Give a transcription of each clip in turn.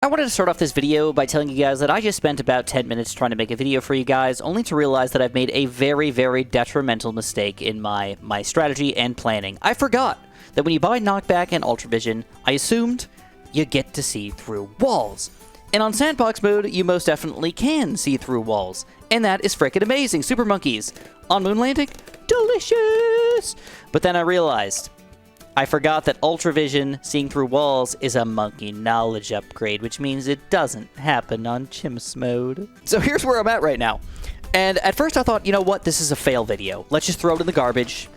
I wanted to start off this video by telling you guys that I just spent about 10 minutes trying to make a video for you guys, only to realize that I've made a very, very detrimental mistake in my strategy and planning. I forgot that when you buy Knockback and Ultravision, I assumed you get to see through walls. And on Sandbox mode, you most definitely can see through walls. And that is frickin' amazing. Super Monkeys. On Moon Landing, delicious! But then I realized I forgot that Ultravision, seeing through walls, is a monkey knowledge upgrade, which means it doesn't happen on Chimps mode. So here's where I'm at right now. And at first I thought, you know what, this is a fail video. Let's just throw it in the garbage.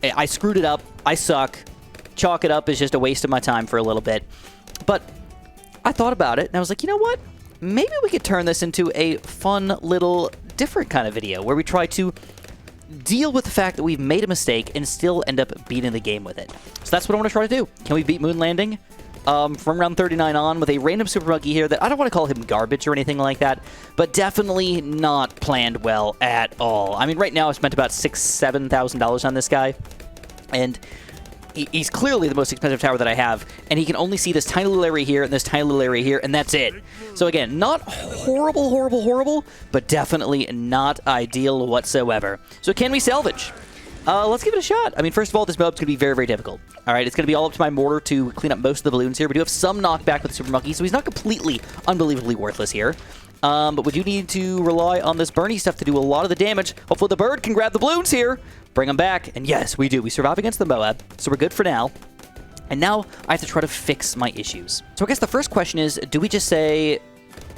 I screwed it up. I suck. Chalk it up is just a waste of my time for a little bit. But I thought about it, and I was like, you know what? Maybe we could turn this into a fun little different kind of video where we try to deal with the fact that we've made a mistake and still end up beating the game with it. So that's what I want to try to do. Can we beat Moon Landing from round 39 on with a random Super Monkey here that I don't want to call him garbage or anything like that, but definitely not planned well at all. I mean, right now I've spent about $6,000 to $7,000 on this guy, and he's clearly the most expensive tower that I have, and he can only see this tiny little area here and this tiny little area here, and that's it. So again, not horrible, but definitely not ideal whatsoever. So can we salvage? Let's give it a shot. I mean, first of all, this mob's going to be very, very difficult. All right, it's going to be all up to my mortar to clean up most of the balloons here. We do have some knockback with the Super Monkey, so he's not completely unbelievably worthless here. But we do need to rely on this Bernie stuff to do a lot of the damage. Hopefully the bird can grab the balloons here. Bring them back. And yes, we do. We survive against the Moab, so we're good for now. And now I have to try to fix my issues. So I guess the first question is, do we just say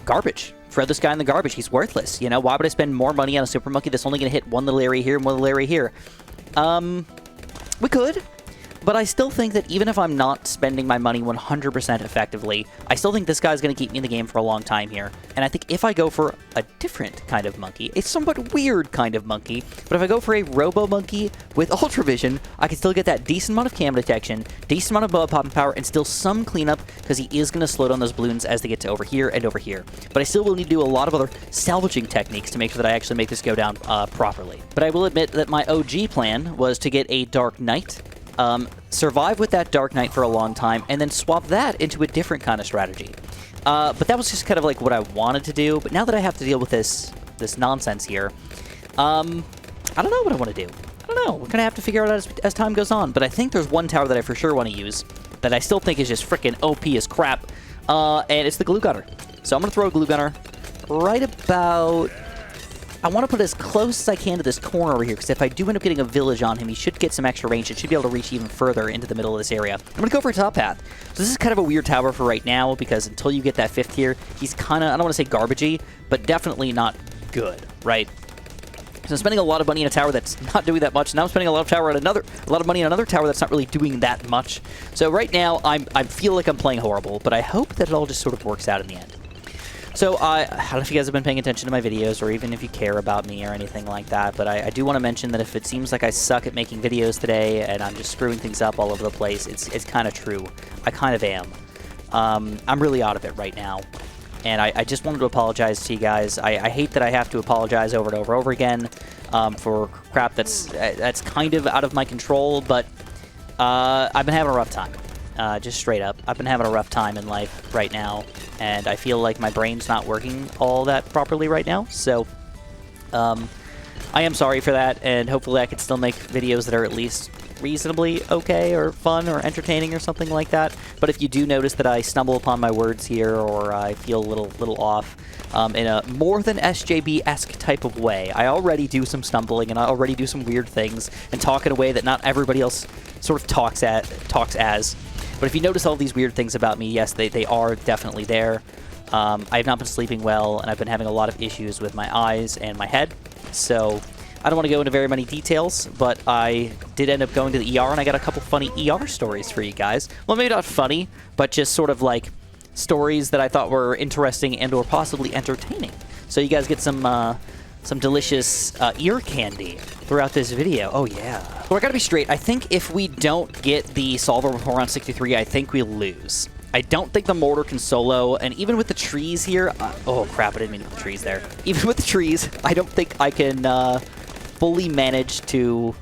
garbage? Throw this guy in the garbage. He's worthless. You know, why would I spend more money on a Super Monkey that's only going to hit one little area here and one little area here? We could. But I still think that even if I'm not spending my money 100% effectively, I still think this guy's going to keep me in the game for a long time here. And I think if I go for a different kind of monkey, a somewhat weird kind of monkey, but if I go for a Robo Monkey with Ultravision, I can still get that decent amount of cam detection, decent amount of bullet popping power, and still some cleanup, because he is going to slow down those balloons as they get to over here and over here. But I still will need to do a lot of other salvaging techniques to make sure that I actually make this go down properly. But I will admit that my OG plan was to get a Dark Knight, survive with that Dark Knight for a long time, and then swap that into a different kind of strategy. But that was just kind of like what I wanted to do. But now that I have to deal with this nonsense here, I don't know what I want to do. I don't know. We're going to have to figure it out as time goes on. But I think there's one tower that I for sure want to use that I still think is just freaking OP as crap, and it's the Glue Gunner. So I'm going to throw a Glue Gunner right about... I want to put it as close as I can to this corner over here, because if I do end up getting a village on him, he should get some extra range. It should be able to reach even further into the middle of this area. I'm going to go for a top path. So this is kind of a weird tower for right now, because until you get that 5th tier, he's kind of, I don't want to say garbagey, but definitely not good, right? So I'm spending a lot of money in a tower that's not doing that much. Now I'm spending a lot of money on another tower that's not really doing that much. So right now, I feel like I'm playing horrible, but I hope that it all just sort of works out in the end. So, I don't know if you guys have been paying attention to my videos, or even if you care about me or anything like that, but I do want to mention that if it seems like I suck at making videos today, and I'm just screwing things up all over the place, it's kind of true. I kind of am. I'm really out of it right now, and I just wanted to apologize to you guys. I hate that I have to apologize over and over again for crap that's kind of out of my control, but I've been having a rough time. Just straight up. I've been having a rough time in life right now, and I feel like my brain's not working all that properly right now, so I am sorry for that, and hopefully I can still make videos that are at least reasonably okay or fun or entertaining or something like that. But if you do notice that I stumble upon my words here, or I feel a little off in a more than SJB-esque type of way, I already do some stumbling and I already do some weird things and talk in a way that not everybody else sort of talks as. But if you notice all these weird things about me, yes, they are definitely there. I have not been sleeping well, and I've been having a lot of issues with my eyes and my head. So I don't want to go into very many details, but I did end up going to the ER, and I got a couple funny ER stories for you guys. Well, maybe not funny, but just sort of like stories that I thought were interesting and or possibly entertaining. So you guys get some delicious ear candy throughout this video. Oh, yeah. So I gotta be straight. I think if we don't get the solver before round 63, I think we lose. I don't think the mortar can solo, and even with the trees here... oh, crap, I didn't mean to put the trees there. Even with the trees, I don't think I can fully manage to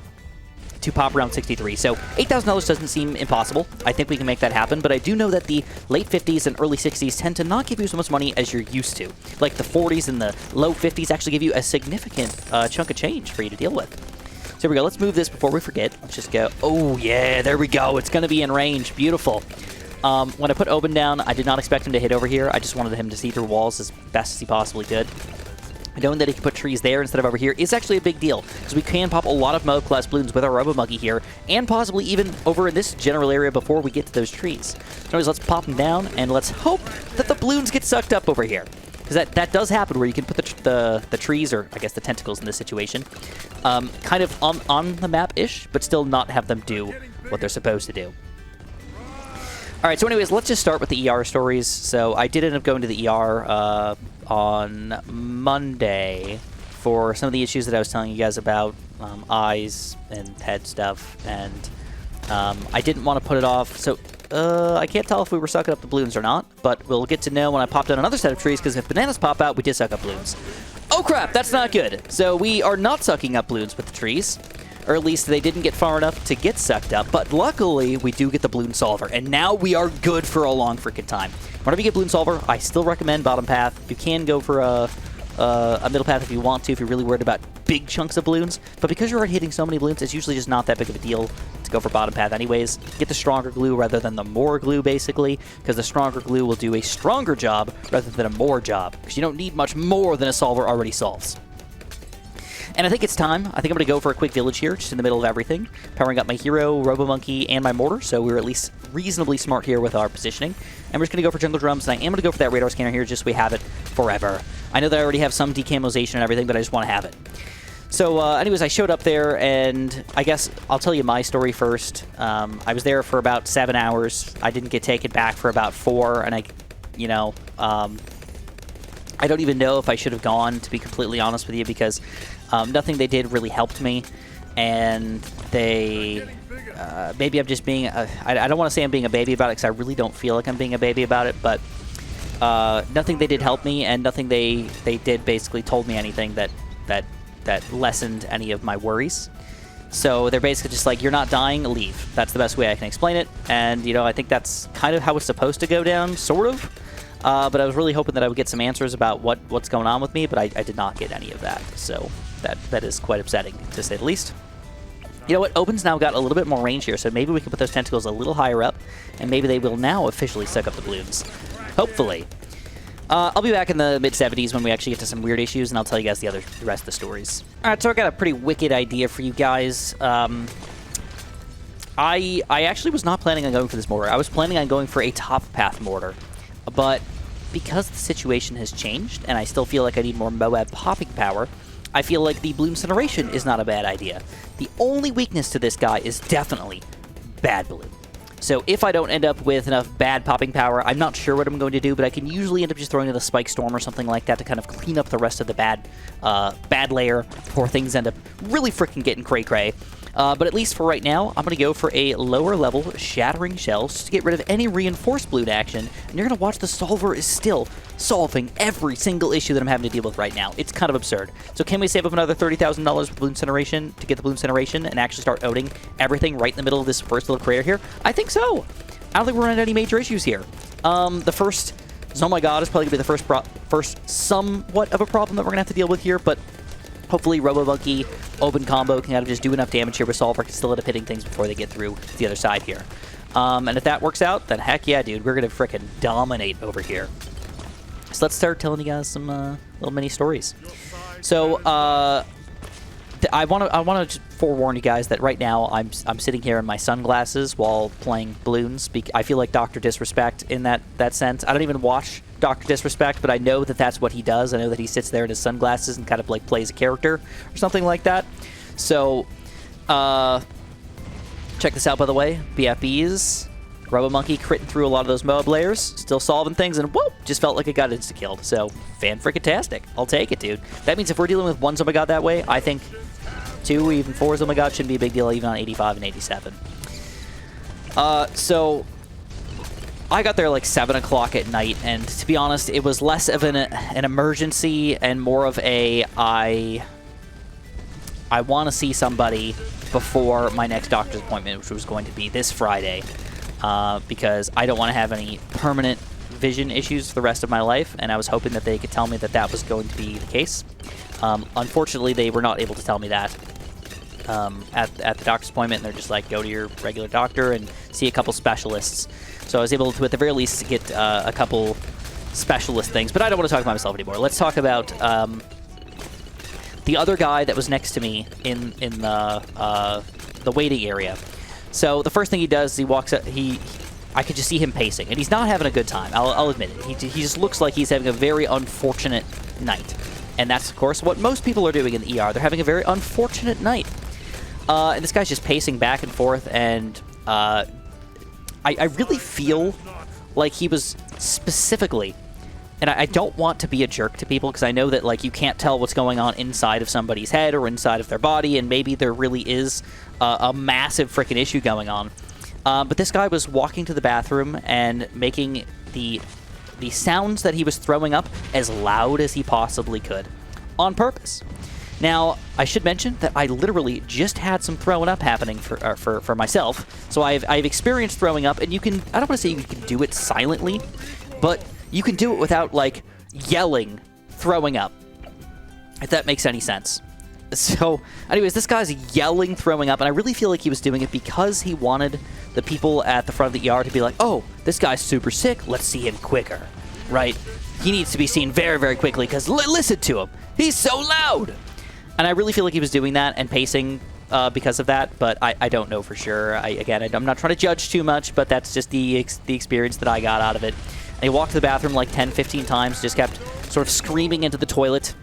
to pop around 63. So $8,000 doesn't seem impossible. I think we can make that happen, but I do know that the late 50s and early 60s tend to not give you so much money as you're used to. Like the 40s and the low 50s actually give you a significant chunk of change for you to deal with. So here we go. Let's move this before we forget. Let's just go. Oh, yeah, there we go. It's going to be in range. Beautiful. When I put Oben down, I did not expect him to hit over here. I just wanted him to see through walls as best as he possibly could. Knowing that he can put trees there instead of over here is actually a big deal, because we can pop a lot of Mob-class Bloons with our Robo-Monkey here, and possibly even over in this general area before we get to those trees. So anyways, let's pop them down, and let's hope that the Bloons get sucked up over here. Because that does happen, where you can put the trees, or I guess the tentacles in this situation, kind of on the map-ish, but still not have them do what they're supposed to do. Alright, so anyways, let's just start with the ER stories. So I did end up going to the ER on Monday for some of the issues that I was telling you guys about, eyes and head stuff, and I didn't want to put it off. So I can't tell if we were sucking up the Bloons or not, but we'll get to know when I pop down another set of trees, because if bananas pop out, we did suck up Bloons. Oh crap, that's not good. So we are not sucking up Bloons with the trees. Or at least they didn't get far enough to get sucked up, but luckily we do get the Bloon Solver, and now we are good for a long freaking time. Whenever you get Bloon Solver, I still recommend bottom path. You can go for a middle path if you want to, if you're really worried about big chunks of Bloons, but because you're already hitting so many Bloons, it's usually just not that big of a deal to go for bottom path anyways. Get the stronger glue rather than the more glue, basically, because the stronger glue will do a stronger job rather than a more job, because you don't need much more than a solver already solves. And I think it's time. I think I'm going to go for a quick village here, just in the middle of everything. Powering up my hero, Robo-Monkey, and my mortar, so we're at least reasonably smart here with our positioning. And we're just going to go for jungle drums, and I am going to go for that radar scanner here, just so we have it forever. I know that I already have some decamization and everything, but I just want to have it. So anyways, I showed up there, and I guess I'll tell you my story first. I was there for about 7 hours. I didn't get taken back for about 4, and I don't even know if I should have gone, to be completely honest with you, because nothing they did really helped me, and they maybe I'm just being I don't want to say I'm being a baby about it, because I really don't feel like I'm being a baby about it, but nothing they did helped me, and nothing they did basically told me anything that lessened any of my worries. So they're basically just like, you're not dying, leave. That's the best way I can explain it, and I think that's kind of how it's supposed to go down, sort of. But I was really hoping that I would get some answers about what's going on with me, but I did not get any of that. So that is quite upsetting, to say the least. You know what? Oben's now got a little bit more range here, so maybe we can put those tentacles a little higher up, and maybe they will now officially suck up the Bloons. Hopefully. I'll be back in the mid-70s when we actually get to some weird issues, and I'll tell you guys the rest of the stories. Alright, so I got a pretty wicked idea for you guys. I actually was not planning on going for this mortar. I was planning on going for a top path mortar. But because the situation has changed, and I still feel like I need more Moab popping power, I feel like the Bloon Incineration is not a bad idea. The only weakness to this guy is definitely bad Bloon. So if I don't end up with enough bad popping power, I'm not sure what I'm going to do, but I can usually end up just throwing in the Spike Storm or something like that to kind of clean up the rest of the bad layer before things end up really freaking getting cray-cray. But at least for right now, I'm going to go for a lower level Shattering Shell just to get rid of any reinforced Bloon action, and you're going to watch the solver is still solving every single issue that I'm having to deal with right now. It's kind of absurd. So can we save up another $30,000 with Bloon Incineration to get the Bloon Incineration and actually start owning everything right in the middle of this first little crater here? I think so. I don't think we're running into any major issues here. The first, oh my god, is probably going to be the first somewhat of a problem that we're going to have to deal with here, but hopefully Robo-Monkey, Oben combo can kind of just do enough damage here with Solver, can still end up hitting things before they get through to the other side here. And if that works out, then heck yeah, dude, we're going to frickin' dominate over here. So let's start telling you guys some little mini stories. So I want to just forewarn you guys that right now I'm sitting here in my sunglasses while playing Bloons. I feel like Dr. Disrespect in that sense. I don't even watch Dr. Disrespect, but I know that that's what he does. I know that he sits there in his sunglasses and kind of like plays a character or something like that. So check this out, by the way. BFBs. Robo-Monkey critting through a lot of those Moab layers, still solving things, and whoop, just felt like it got insta-killed. So, fan-frickin-tastic. I'll take it, dude. That means if we're dealing with one Oh My God that way, I think 2, even 4 Oh My God shouldn't be a big deal, even on 85 and 87. So, I got there like 7 o'clock at night, and to be honest, it was less of an emergency and more of a, I I want to see somebody before my next doctor's appointment, which was going to be this Friday, because I don't want to have any permanent vision issues for the rest of my life, and I was hoping that they could tell me that that was going to be the case. Unfortunately, they were not able to tell me that at the doctor's appointment, and they're just like, go to your regular doctor and see a couple specialists. So I was able to, at the very least, get a couple specialist things, but I don't want to talk about myself anymore. Let's talk about the other guy that was next to me in the waiting area. So the first thing he does is he walks up, I could just see him pacing, and he's not having a good time. I'll admit it. He just looks like he's having a very unfortunate night. And that's, of course, what most people are doing in the ER. They're having a very unfortunate night. And this guy's just pacing back and forth, and I really feel like he was specifically, and I don't want to be a jerk to people, because I know that, like, you can't tell what's going on inside of somebody's head or inside of their body, and maybe there really is a massive freaking issue going on. But this guy was walking to the bathroom and making the sounds that he was throwing up as loud as he possibly could, on purpose. Now, I should mention that I literally just had some throwing up happening for myself, so I've experienced throwing up, and you can, I don't want to say you can do it silently, but you can do it without, like, yelling, throwing up, if that makes any sense. So, anyways, this guy's yelling, throwing up, and I really feel like he was doing it because he wanted the people at the front of the ER to be like, oh, this guy's super sick, let's see him quicker, right? He needs to be seen very, very quickly, because listen to him, he's so loud! And I really feel like he was doing that and pacing because of that, but I don't know for sure. I'm not trying to judge too much, but that's just the experience that I got out of it. And he walked to the bathroom like 10, 15 times, just kept sort of screaming into the toilet.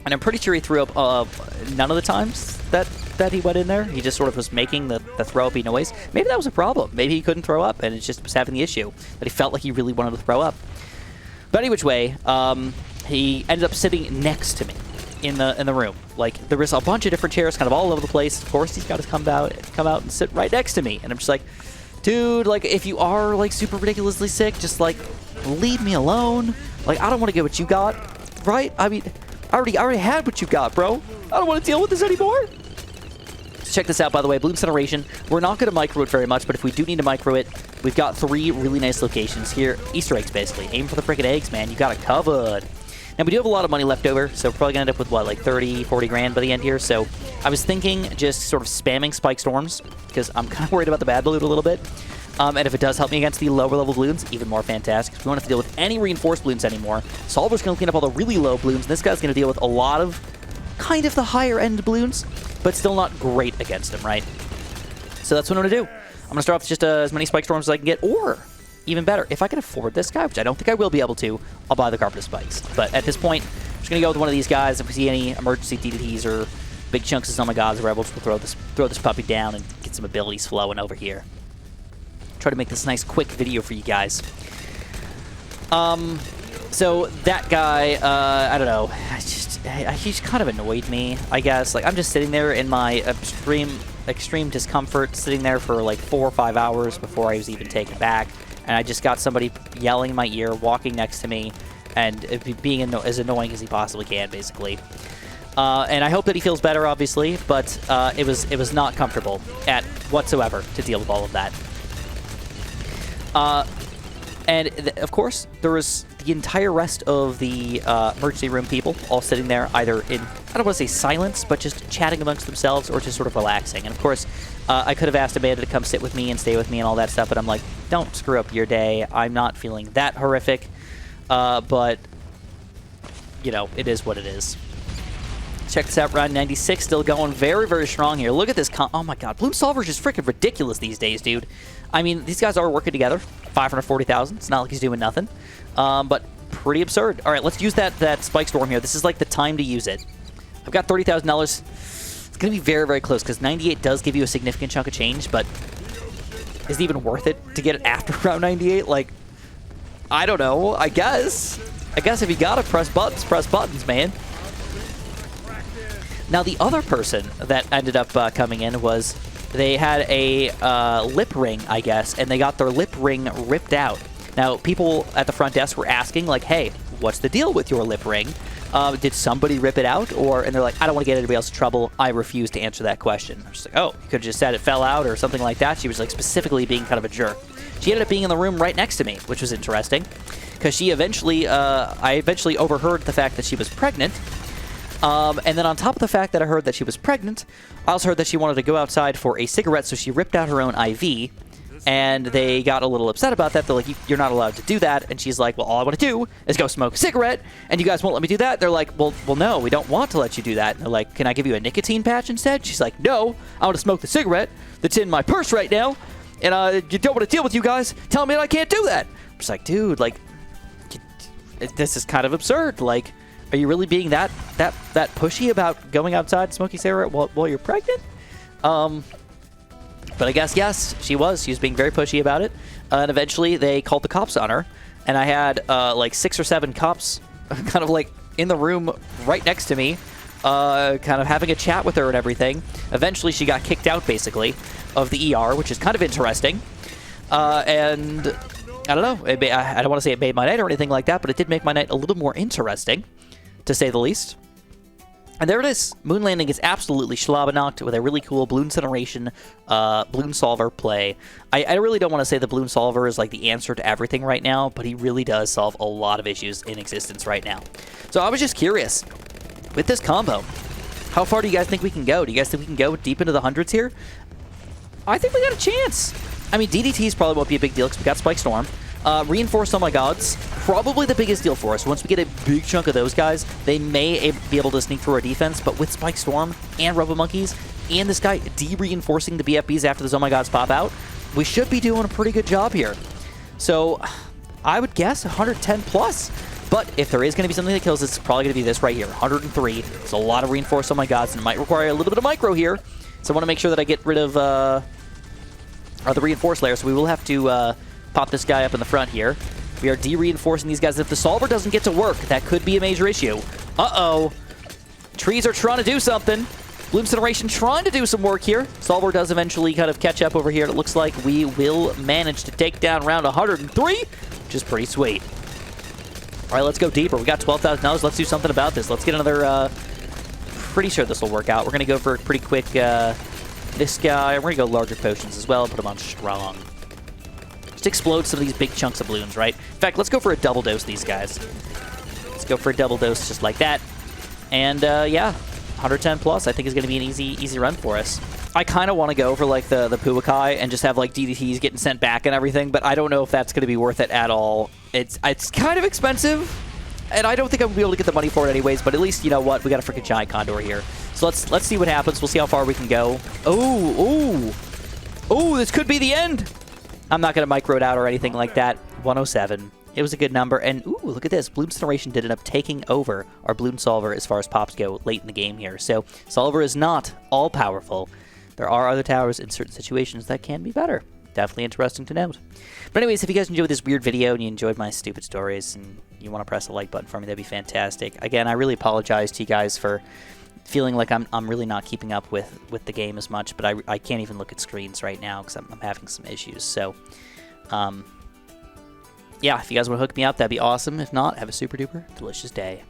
And I'm pretty sure he threw up none of the times that he went in there. He just sort of was making the throw-uppy noise. Maybe that was a problem. Maybe he couldn't throw up, and it just was having the issue that he felt like he really wanted to throw up. But any which way, he ended up sitting next to me in the room. Like, there was a bunch of different chairs kind of all over the place. Of course, he's got to come out and sit right next to me. And I'm just like, dude, like, if you are, like, super ridiculously sick, just, like, leave me alone. Like, I don't want to get what you got, right? I mean, I already had what you got, bro. I don't want to deal with this anymore. Let's check this out, by the way. Bloons Generation. We're not going to micro it very much, but if we do need to micro it, we've got 3 really nice locations here. Easter eggs, basically. Aim for the freaking eggs, man. You got it covered. Now, we do have a lot of money left over, so we're probably going to end up with, what, like 30, 40 grand by the end here. So I was thinking just sort of spamming Spike Storms, because I'm kind of worried about the bad loot a little bit. And if it does help me against the lower level Bloons, even more fantastic. We don't have to deal with any reinforced Bloons anymore. Solver's going to clean up all the really low Bloons. This guy's going to deal with a lot of kind of the higher end Bloons, but still not great against him, right? So that's what I'm going to do. I'm going to start off with just as many Spike Storms as I can get, or even better, if I can afford this guy, which I don't think I will be able to, I'll buy the Carpet of Spikes. But at this point, I'm just going to go with one of these guys. If we see any emergency DDTs or big chunks of Summon Gods or Rebels, we'll throw this puppy down and get some abilities flowing over here. Try to make this a nice quick video for you guys. So that guy, I don't know, he just kind of annoyed me, I guess. Like, I'm just sitting there in my extreme discomfort, sitting there for like 4 or 5 hours before I was even taken back, and I just got somebody yelling in my ear, walking next to me, and being as annoying as he possibly can, basically. And I hope that he feels better, obviously, but it was not comfortable whatsoever to deal with all of that. Of course, there was the entire rest of the emergency room people all sitting there, either in, I don't want to say silence, but just chatting amongst themselves or just sort of relaxing. And of course, I could have asked Amanda to come sit with me and stay with me and all that stuff, but I'm like, don't screw up your day. I'm not feeling that horrific, but, you know, it is what it is. Check this out, round 96, still going very, very strong here. Look at this. Oh my god, Bloons Solver's just freaking ridiculous these days, dude. I mean, these guys are working together. 540,000. It's not like he's doing nothing. But pretty absurd. All right, let's use that Spike Storm here. This is like the time to use it. I've got $30,000. It's going to be very, very close because 98 does give you a significant chunk of change, but is it even worth it to get it after round 98? Like, I don't know. I guess if you got to press buttons, man. Now, the other person that ended up coming in was they had a lip ring, I guess, and they got their lip ring ripped out. Now, people at the front desk were asking, like, hey, what's the deal with your lip ring? Did somebody rip it out? And they're like, I don't want to get anybody else in trouble. I refuse to answer that question. I'm just like, oh, you could have just said it fell out or something like that. She was like specifically being kind of a jerk. She ended up being in the room right next to me, which was interesting, because she eventually, I eventually overheard the fact that she was pregnant. And then on top of the fact that I heard that she was pregnant, I also heard that she wanted to go outside for a cigarette, so she ripped out her own IV, and they got a little upset about that. They're like, you're not allowed to do that. And she's like, well, all I want to do is go smoke a cigarette, and you guys won't let me do that? They're like, well, no, we don't want to let you do that. And they're like, can I give you a nicotine patch instead? She's like, no, I want to smoke the cigarette that's in my purse right now, and you don't want to deal with you guys telling me that I can't do that. I'm just like, dude, like, this is kind of absurd. Like, are you really being that pushy about going outside and smoking a cigarette while you're pregnant? But I guess, yes, she was. She was being very pushy about it. And eventually they called the cops on her. And I had like 6 or 7 cops kind of like in the room right next to me, kind of having a chat with her and everything. Eventually she got kicked out, basically, of the ER, which is kind of interesting. And I don't know. I don't want to say it made my night or anything like that, but it did make my night a little more interesting, to say the least. And there it is. Moon Landing is absolutely schlabanocked with a really cool Bloons Generation Bloon Solver play. I really don't want to say the Bloon Solver is like the answer to everything right now, but he really does solve a lot of issues in existence right now. So I was just curious, with this combo, how far do you guys think we can go? Do you guys think we can go deep into the hundreds here? I think we got a chance. I mean, DDTs probably won't be a big deal because we got Spike Storm. Reinforced Oh My Gods, probably the biggest deal for us. Once we get a big chunk of those guys, they may be able to sneak through our defense, but with Spike Storm and Robo Monkeys and this guy de-reinforcing the BFBs after those Oh My Gods pop out, we should be doing a pretty good job here. So I would guess 110 plus. But if there is going to be something that kills, it's probably going to be this right here, 103. It's a lot of reinforced Oh My Gods, and it might require a little bit of micro here. So I want to make sure that I get rid of the reinforced layer, so we will have to pop this guy up in the front here. We are de-reinforcing these guys. If the solver doesn't get to work, that could be a major issue. Uh-oh. Trees are trying to do something. Bloons Generation trying to do some work here. Solver does eventually kind of catch up over here. It looks like we will manage to take down round 103, which is pretty sweet. All right, let's go deeper. We got $12,000. Let's do something about this. Let's get another... pretty sure this will work out. We're going to go for a pretty quick... this guy. We're going to go larger potions as well. Put him on strong. Just explode some of these big chunks of balloons, right? In fact, let's go for a double dose these guys. Let's go for a double dose just like that. And yeah, 110 plus I think is going to be an easy run for us. I kind of want to go for like the Puakai and just have like DDTs getting sent back and everything, but I don't know if that's going to be worth it at all. It's kind of expensive, and I don't think I'm going to be able to get the money for it anyways, but at least, you know what, we got a freaking giant condor here. So let's see what happens. We'll see how far we can go. Oh, this could be the end. I'm not going to micro it out or anything like that. 107. It was a good number. And, ooh, look at this. Bloons Generation did end up taking over our Bloon Solver as far as pops go late in the game here. So, Solver is not all-powerful. There are other towers in certain situations that can be better. Definitely interesting to note. But anyways, if you guys enjoyed this weird video and you enjoyed my stupid stories and you want to press the like button for me, that'd be fantastic. Again, I really apologize to you guys for feeling like I'm really not keeping up with the game as much, but I can't even look at screens right now because I'm having some issues. So, yeah, if you guys want to hook me up, that'd be awesome. If not, have a super duper delicious day.